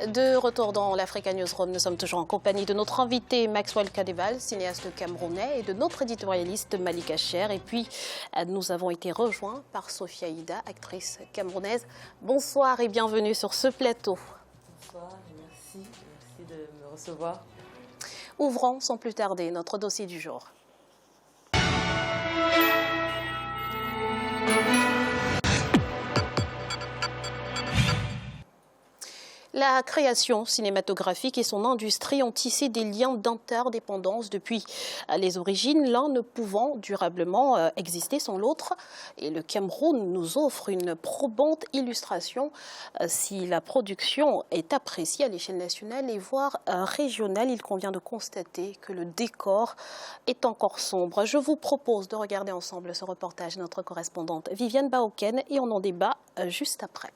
De retour dans l'Africa Newsroom, nous sommes toujours en compagnie de notre invité Maxwell Kadeval, cinéaste camerounais, et de notre éditorialiste Malika Cher. Et puis, nous avons été rejoints par Sophia Ida, actrice camerounaise. Bonsoir et bienvenue sur ce plateau. Bonsoir et merci de me recevoir. Ouvrons sans plus tarder notre dossier du jour. La création cinématographique et son industrie ont tissé des liens d'interdépendance depuis les origines, l'un ne pouvant durablement exister sans l'autre. Et le Cameroun nous offre une probante illustration. Si la production est appréciée à l'échelle nationale et voire régionale, il convient de constater que le décor est encore sombre. Je vous propose de regarder ensemble ce reportage de notre correspondante Viviane Baoken et on en débat juste après.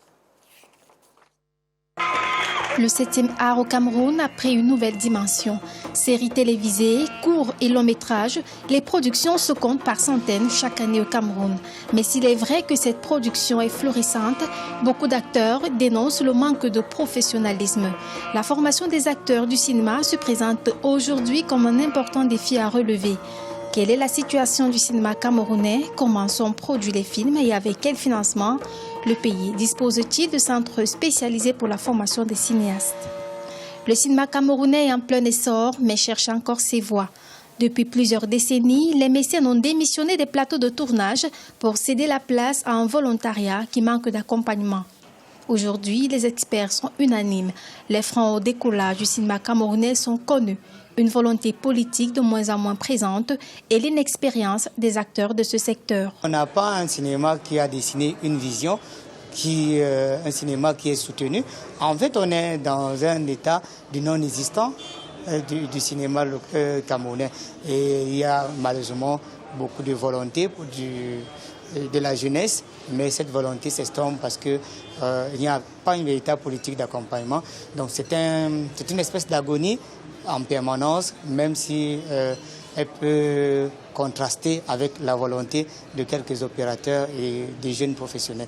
Le 7e art au Cameroun a pris une nouvelle dimension. Séries télévisées, courts et longs métrages, les productions se comptent par centaines chaque année au Cameroun. Mais s'il est vrai que cette production est florissante, beaucoup d'acteurs dénoncent le manque de professionnalisme. La formation des acteurs du cinéma se présente aujourd'hui comme un important défi à relever. Quelle est la situation du cinéma camerounais? Comment sont produits les films et avec quel financement? Le pays dispose-t-il de centres spécialisés pour la formation des cinéastes? Le cinéma camerounais est en plein essor, mais cherche encore ses voies. Depuis plusieurs décennies, les mécènes ont démissionné des plateaux de tournage pour céder la place à un volontariat qui manque d'accompagnement. Aujourd'hui, les experts sont unanimes. Les freins au décollage du cinéma camerounais sont connus. Une volonté politique de moins en moins présente et l'inexpérience des acteurs de ce secteur. On n'a pas un cinéma qui a dessiné une vision, un cinéma qui est soutenu. En fait, on est dans un état de non-existant du cinéma camerounais. Et il y a malheureusement beaucoup de volonté de la jeunesse, mais cette volonté s'estompe parce qu'il n'y a pas une véritable politique d'accompagnement. Donc c'est une espèce d'agonie en permanence, même si elle peut contraster avec la volonté de quelques opérateurs et des jeunes professionnels.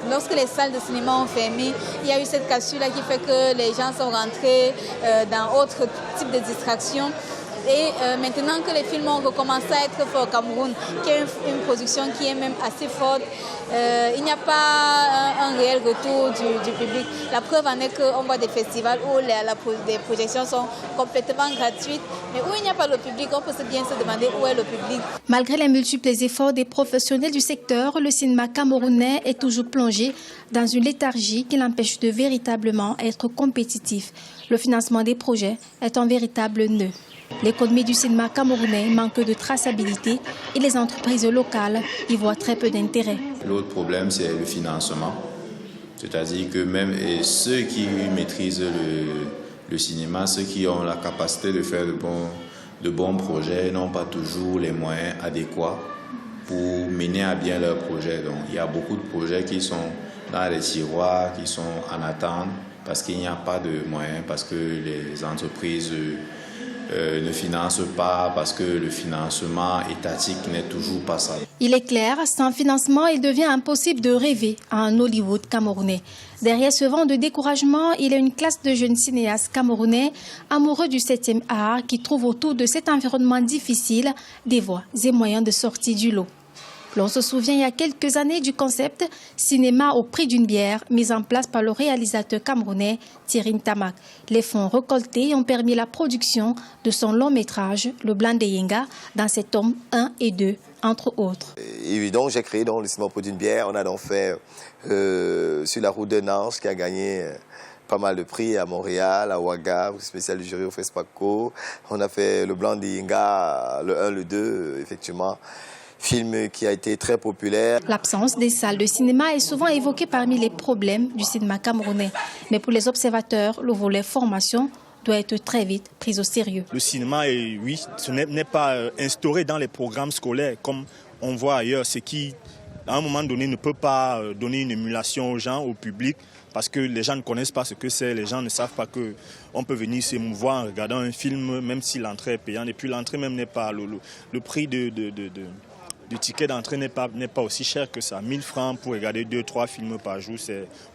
Lorsque les salles de cinéma ont fermé, il y a eu cette cassure-là qui fait que les gens sont rentrés dans autre type de distraction. Et maintenant que les films ont recommencé à être forts au Cameroun, qui est une production qui est même assez forte, il n'y a pas un réel retour du public. La preuve en est qu'on voit des festivals où les projections sont complètement gratuites, mais où il n'y a pas le public, on peut bien se demander où est le public. Malgré les multiples efforts des professionnels du secteur, le cinéma camerounais est toujours plongé dans une léthargie qui l'empêche de véritablement être compétitif. Le financement des projets est un véritable nœud. L'économie du cinéma camerounais manque de traçabilité et les entreprises locales y voient très peu d'intérêt. L'autre problème, c'est le financement. C'est-à-dire que même ceux qui maîtrisent le cinéma, ceux qui ont la capacité de faire de bons projets, n'ont pas toujours les moyens adéquats pour mener à bien leurs projets. Donc, il y a beaucoup de projets qui sont dans les tiroirs, qui sont en attente, parce qu'il n'y a pas de moyens, parce que les entreprises ne financent pas, parce que le financement étatique n'est toujours pas ça. Il est clair, sans financement, il devient impossible de rêver à un Hollywood camerounais. Derrière ce vent de découragement, il y a une classe de jeunes cinéastes camerounais amoureux du 7e art qui trouvent autour de cet environnement difficile des voies et moyens de sortie du lot. L'on se souvient il y a quelques années du concept « Cinéma au prix d'une bière » mis en place par le réalisateur camerounais Thierry Ntamak. Les fonds récoltés ont permis la production de son long métrage « Le Blanc de Yenga » dans ses tomes 1 et 2, entre autres. Et donc j'ai créé le cinéma au prix d'une bière. On a donc fait Sur la route de Nantes qui a gagné pas mal de prix à Montréal, à Ouaga, spécial du jury au FESPACO. On a fait Le Blanc de Yenga, le 1, le 2, effectivement. Film qui a été très populaire. L'absence des salles de cinéma est souvent évoquée parmi les problèmes du cinéma camerounais. Mais pour les observateurs, le volet formation doit être très vite pris au sérieux. Le cinéma, ce n'est pas instauré dans les programmes scolaires comme on voit ailleurs, ce qui, à un moment donné, ne peut pas donner une émulation aux gens, au public, parce que les gens ne connaissent pas ce que c'est, les gens ne savent pas qu'on peut venir s'émouvoir en regardant un film, même si l'entrée est payante. Et puis l'entrée même n'est pas le prix le ticket d'entrée n'est pas aussi cher que ça. 1000 francs pour regarder 2-3 films par jour,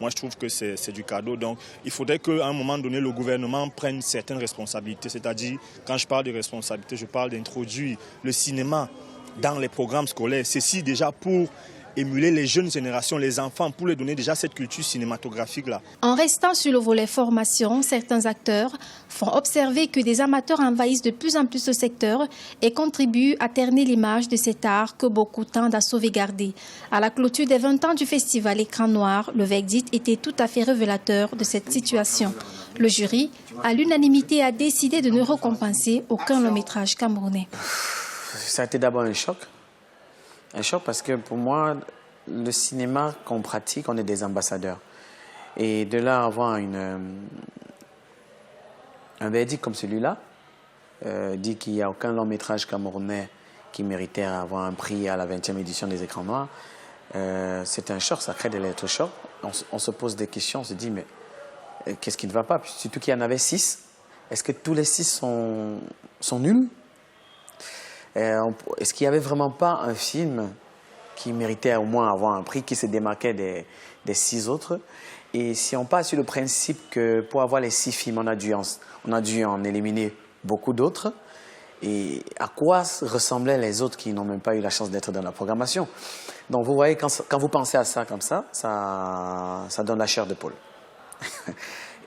moi je trouve que c'est du cadeau. Donc il faudrait qu'à un moment donné, le gouvernement prenne certaines responsabilités. C'est-à-dire, quand je parle de responsabilité, je parle d'introduire le cinéma dans les programmes scolaires. Ceci déjà pour émuler les jeunes générations, les enfants, pour leur donner déjà cette culture cinématographique-là. En restant sur le volet formation, certains acteurs font observer que des amateurs envahissent de plus en plus ce secteur et contribuent à terner l'image de cet art que beaucoup tendent à sauvegarder. À la clôture des 20 ans du festival Écran Noir, le verdict était tout à fait révélateur de cette situation. Le jury, à l'unanimité, a décidé de ne récompenser aucun long-métrage camerounais. Ça a été d'abord un choc. Un choc parce que pour moi, le cinéma qu'on pratique, on est des ambassadeurs. Et de là avoir un verdict comme celui-là, dit qu'il n'y a aucun long métrage camerounais qui méritait avoir un prix à la 20e édition des Écrans Noirs, c'est un choc, ça crée des électrochocs. On se pose des questions, on se dit mais qu'est-ce qui ne va pas? Surtout qu'il y en avait 6. Est-ce que tous les 6 sont nuls? Est-ce qu'il n'y avait vraiment pas un film qui méritait au moins avoir un prix, qui se démarquait des 6 autres? Et si on passe sur le principe que pour avoir les 6 films, on a dû en éliminer beaucoup d'autres, et à quoi ressemblaient les autres qui n'ont même pas eu la chance d'être dans la programmation? Donc vous voyez, quand vous pensez à ça comme ça donne la chair de poule.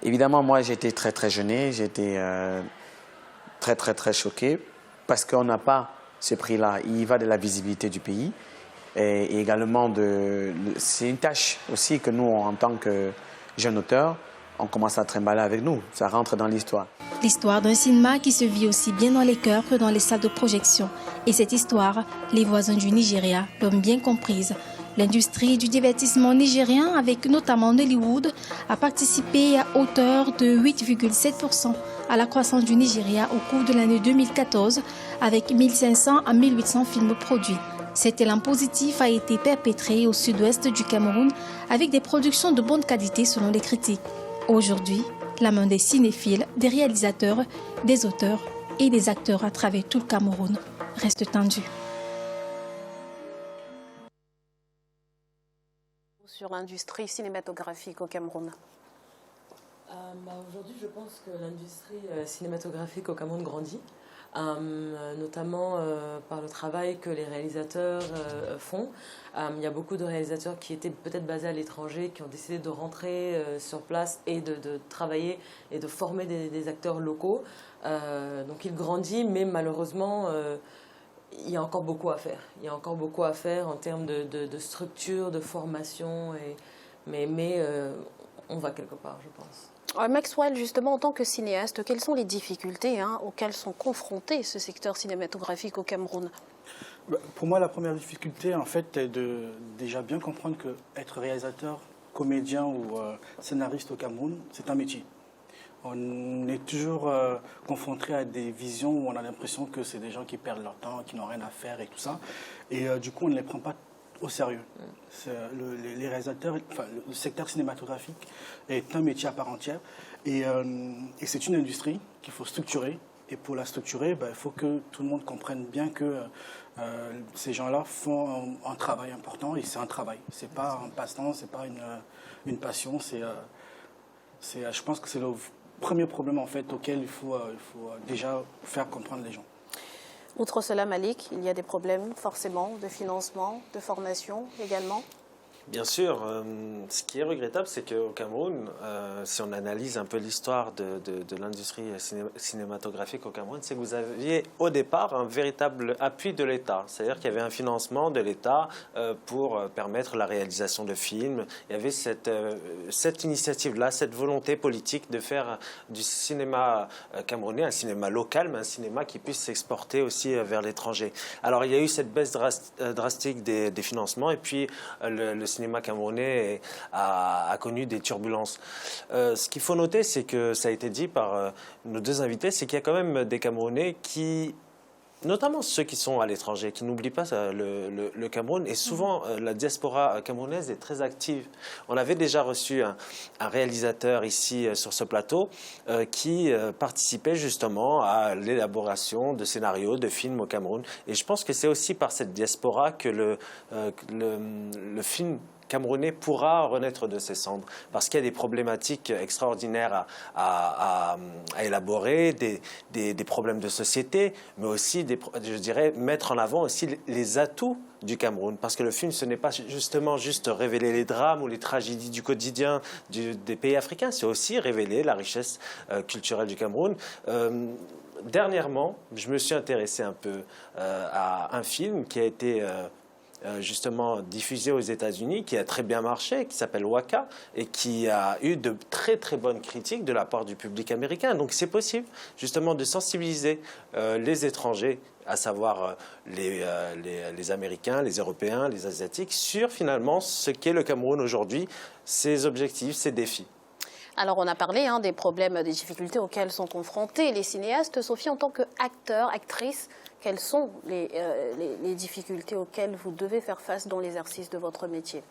Évidemment, moi j'ai été très très gêné, j'ai été très très très choqué, parce qu'on n'a pas ce prix-là. Il y va de la visibilité du pays. Et également, c'est une tâche aussi que nous, en tant que jeunes auteurs, on commence à trimballer avec nous. Ça rentre dans l'histoire. L'histoire d'un cinéma qui se vit aussi bien dans les cœurs que dans les salles de projection. Et cette histoire, les voisins du Nigeria l'ont bien comprise. L'industrie du divertissement nigérien, avec notamment Nollywood, a participé à hauteur de 8,7% à la croissance du Nigeria au cours de l'année 2014, avec 1500 à 1800 films produits. Cet élan positif a été perpétré au sud-ouest du Cameroun, avec des productions de bonne qualité selon les critiques. Aujourd'hui, la main des cinéphiles, des réalisateurs, des auteurs et des acteurs à travers tout le Cameroun reste tendue. Sur l'industrie cinématographique au Cameroun. Aujourd'hui, je pense que l'industrie cinématographique au Cameroun grandit, notamment par le travail que les réalisateurs font. Il y a beaucoup de réalisateurs qui étaient peut-être basés à l'étranger, qui ont décidé de rentrer sur place et de travailler et de former des acteurs locaux. Donc il grandit, mais malheureusement, il y a encore beaucoup à faire. Il y a encore beaucoup à faire en termes de structure, de formation, mais on va quelque part, je pense. Maxwell, justement, en tant que cinéaste, quelles sont les difficultés auxquelles sont confrontés ce secteur cinématographique au Cameroun? Pour moi, la première difficulté, en fait, est de déjà bien comprendre qu'être réalisateur, comédien ou scénariste au Cameroun, c'est un métier. On est toujours confronté à des visions où on a l'impression que c'est des gens qui perdent leur temps, qui n'ont rien à faire et tout ça. Et du coup, on ne les prend pas au sérieux. Les réalisateurs, enfin, le secteur cinématographique est un métier à part entière et c'est une industrie qu'il faut structurer. Et pour la structurer, il faut que tout le monde comprenne bien que ces gens-là font un travail important et c'est un travail. C'est pas un passe-temps, c'est pas une passion. Je pense que c'est le premier problème en fait auquel il faut déjà faire comprendre les gens. Outre cela, Malik, il y a des problèmes forcément de financement, de formation également. Bien sûr. Ce qui est regrettable, c'est qu'au Cameroun, si on analyse un peu l'histoire de l'industrie cinématographique au Cameroun, c'est que vous aviez au départ un véritable appui de l'État. C'est-à-dire qu'il y avait un financement de l'État pour permettre la réalisation de films. Il y avait cette initiative-là, cette volonté politique de faire du cinéma camerounais un cinéma local, mais un cinéma qui puisse s'exporter aussi vers l'étranger. Alors il y a eu cette baisse drastique des financements et puis le cinéma camerounais a connu des turbulences. Ce qu'il faut noter, c'est que ça a été dit par nos deux invités, c'est qu'il y a quand même des Camerounais qui notamment ceux qui sont à l'étranger, qui n'oublient pas le Cameroun. Et souvent, la diaspora camerounaise est très active. On avait déjà reçu un réalisateur ici sur ce plateau qui participait justement à l'élaboration de scénarios, de films au Cameroun. Et je pense que c'est aussi par cette diaspora que le film camerounais pourra renaître de ses cendres, parce qu'il y a des problématiques extraordinaires à élaborer, des problèmes de société, mais aussi, je dirais, mettre en avant aussi les atouts du Cameroun, parce que le film, ce n'est pas justement juste révéler les drames ou les tragédies du quotidien des pays africains, c'est aussi révéler la richesse culturelle du Cameroun. Dernièrement, je me suis intéressé un peu à un film qui a été justement diffusé aux États-Unis, qui a très bien marché, qui s'appelle Waka, et qui a eu de très très bonnes critiques de la part du public américain. Donc c'est possible justement de sensibiliser les étrangers, à savoir les Américains, les Européens, les Asiatiques, sur finalement ce qu'est le Cameroun aujourd'hui, ses objectifs, ses défis. Alors, on a parlé des problèmes, des difficultés auxquelles sont confrontés les cinéastes. Sophie, en tant qu'acteur, actrice, quelles sont les difficultés auxquelles vous devez faire face dans l'exercice de votre métier?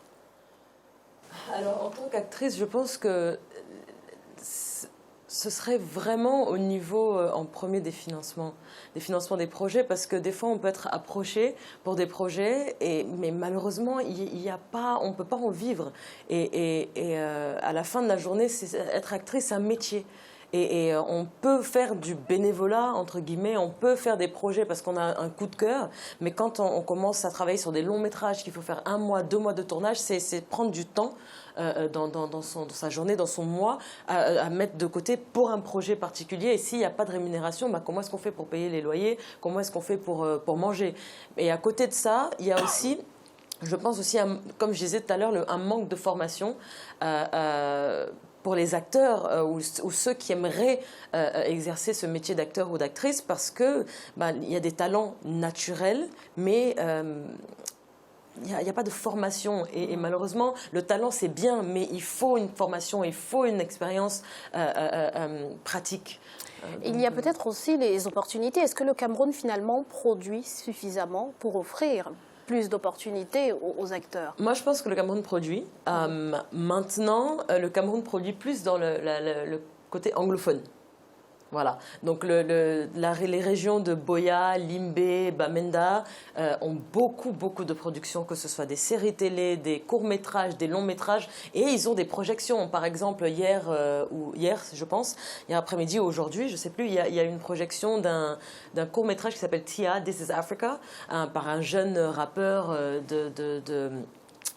Alors, en tant qu'actrice, je pense que ce serait vraiment au niveau, en premier, des financements des projets, parce que des fois, on peut être approché pour des projets, mais malheureusement, on ne peut pas en vivre. Et à la fin de la journée, être actrice, c'est un métier. Et on peut faire du bénévolat, entre guillemets, on peut faire des projets parce qu'on a un coup de cœur, mais quand on commence à travailler sur des longs métrages, qu'il faut faire 1 mois, 2 mois de tournage, c'est prendre du temps dans sa journée, dans son mois, à mettre de côté pour un projet particulier. Et s'il n'y a pas de rémunération, comment est-ce qu'on fait pour payer les loyers? Comment est-ce qu'on fait pour manger? Et à côté de ça, il y a aussi... Je pense aussi, comme je disais tout à l'heure, un manque de formation pour les acteurs ou ceux qui aimeraient exercer ce métier d'acteur ou d'actrice, parce que il y a des talents naturels, mais il n'y a pas de formation. Et malheureusement, le talent, c'est bien, mais il faut une formation, il faut une expérience pratique. Il y a peut-être aussi les opportunités. Est-ce que le Cameroun, finalement, produit suffisamment pour offrir plus d'opportunités aux acteurs? Moi, je pense que le Cameroun produit. Maintenant, le Cameroun produit plus dans le côté anglophone. Voilà. Donc, les régions de Boya, Limbe, Bamenda ont beaucoup de productions, que ce soit des séries télé, des courts-métrages, des longs-métrages. Et ils ont des projections. Par exemple, hier, je pense, hier après-midi ou aujourd'hui, je ne sais plus, il y a une projection d'un court-métrage qui s'appelle Tia, This is Africa, par un jeune rappeur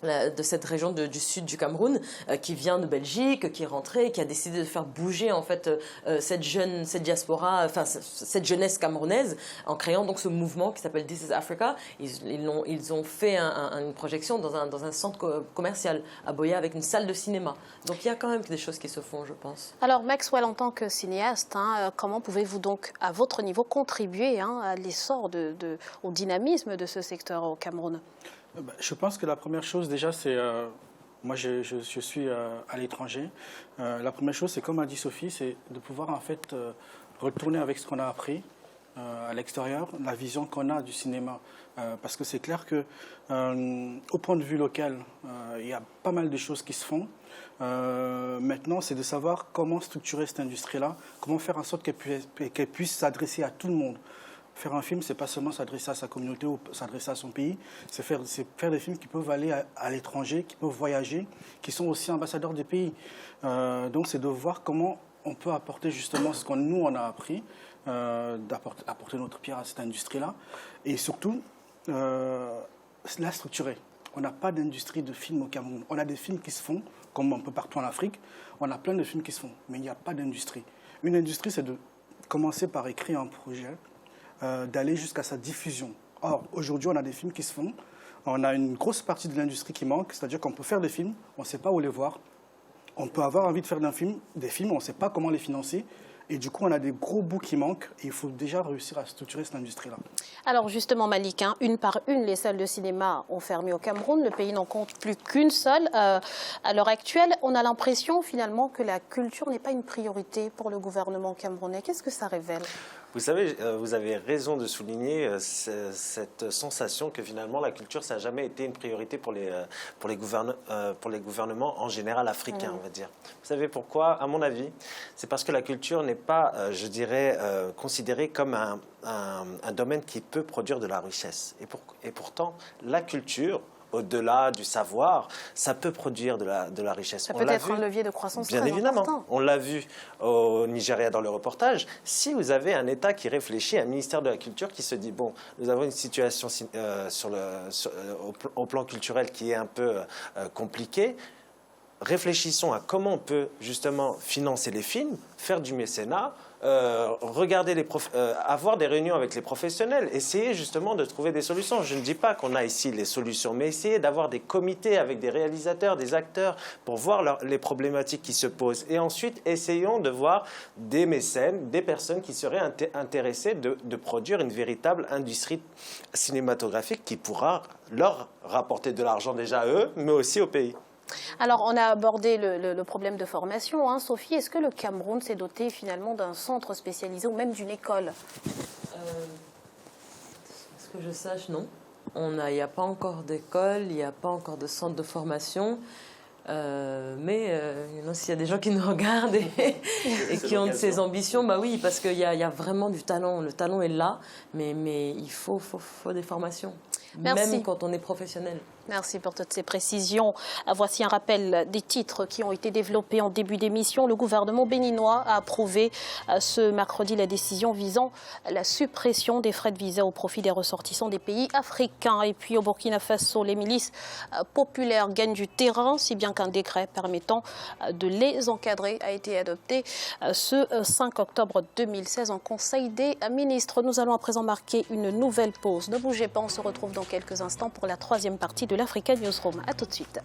de cette région du sud du Cameroun, qui vient de Belgique, qui est rentré, qui a décidé de faire bouger en fait cette diaspora, enfin cette jeunesse camerounaise, en créant donc ce mouvement qui s'appelle This is Africa. Ils ont fait une projection dans un centre commercial à Boya avec une salle de cinéma. Donc il y a quand même des choses qui se font, je pense. Alors Maxwell, en tant que cinéaste, comment pouvez-vous donc à votre niveau contribuer à l'essor, au dynamisme de ce secteur au Cameroun? Je pense que la première chose déjà, c'est... moi, je suis à l'étranger. La première chose, c'est comme a dit Sophie, c'est de pouvoir en fait retourner avec ce qu'on a appris à l'extérieur, la vision qu'on a du cinéma. Parce que c'est clair que au point de vue local, il y a pas mal de choses qui se font. Maintenant, c'est de savoir comment structurer cette industrie-là, comment faire en sorte qu'elle puisse s'adresser à tout le monde. Faire un film, c'est pas seulement s'adresser à sa communauté ou s'adresser à son pays, c'est faire des films qui peuvent aller à l'étranger, qui peuvent voyager, qui sont aussi ambassadeurs des pays. Donc c'est de voir comment on peut apporter justement ce qu'on nous on a appris, apporter notre pierre à cette industrie-là, et surtout la structurer. On n'a pas d'industrie de films au Cameroun. On a des films qui se font, comme un peu partout en Afrique, on a plein de films qui se font, mais il n'y a pas d'industrie. Une industrie, c'est de commencer par écrire un projet, d'aller jusqu'à sa diffusion. Or, aujourd'hui, on a des films qui se font. On a une grosse partie de l'industrie qui manque, c'est-à-dire qu'on peut faire des films, on ne sait pas où les voir. On peut avoir envie de faire des films, on ne sait pas comment les financer. Et du coup, on a des gros bouts qui manquent et il faut déjà réussir à structurer cette industrie-là. Alors justement, Malik, une par une, les salles de cinéma ont fermé au Cameroun. Le pays n'en compte plus qu'une seule. À l'heure actuelle, on a l'impression finalement que la culture n'est pas une priorité pour le gouvernement camerounais. Qu'est-ce que ça révèle ? Vous savez, vous avez raison de souligner cette sensation que finalement la culture, ça n'a jamais été une priorité pour les gouvernements en général africains, on va dire. Vous savez pourquoi? À mon avis, c'est parce que la culture n'est pas, je dirais, considérée comme un domaine qui peut produire de la richesse. Et pourtant, la culture, au-delà du savoir, ça peut produire de la richesse. Ça peut être un levier de croissance bien très évidemment. important. On l'a vu au Nigeria dans le reportage. Si vous avez un État qui réfléchit, un ministère de la Culture qui se dit, bon, nous avons une situation au plan culturel qui est un peu compliquée, réfléchissons à comment on peut justement financer les films, faire du mécénat, regarder avoir des réunions avec les professionnels, essayer justement de trouver des solutions. Je ne dis pas qu'on a ici les solutions, mais essayer d'avoir des comités avec des réalisateurs, des acteurs, pour voir les problématiques qui se posent. Et ensuite, essayons de voir des mécènes, des personnes qui seraient intéressées de produire une véritable industrie cinématographique qui pourra leur rapporter de l'argent déjà à eux, mais aussi au pays. Alors, on a abordé le problème de formation. Hein. Sophie, est-ce que le Cameroun s'est doté finalement d'un centre spécialisé ou même d'une école? Ce que je sache, non. Il n'y a pas encore d'école, il n'y a pas encore de centre de formation. Mais s'il y a des gens qui nous regardent et qui ont de ces ambitions, bah oui, parce qu'il y a vraiment du talent. Le talent est là, mais il faut des formations. Merci. Même quand on est professionnel. Merci pour toutes ces précisions. Voici un rappel des titres qui ont été développés en début d'émission. Le gouvernement béninois a approuvé ce mercredi la décision visant la suppression des frais de visa au profit des ressortissants des pays africains. Et puis au Burkina Faso, les milices populaires gagnent du terrain, si bien qu'un décret permettant de les encadrer a été adopté ce 5 octobre 2016 en Conseil des ministres. Nous allons à présent marquer une nouvelle pause. Ne bougez pas, on se retrouve dans quelques instants pour la troisième partie de l'Africa Newsroom. A tout de suite.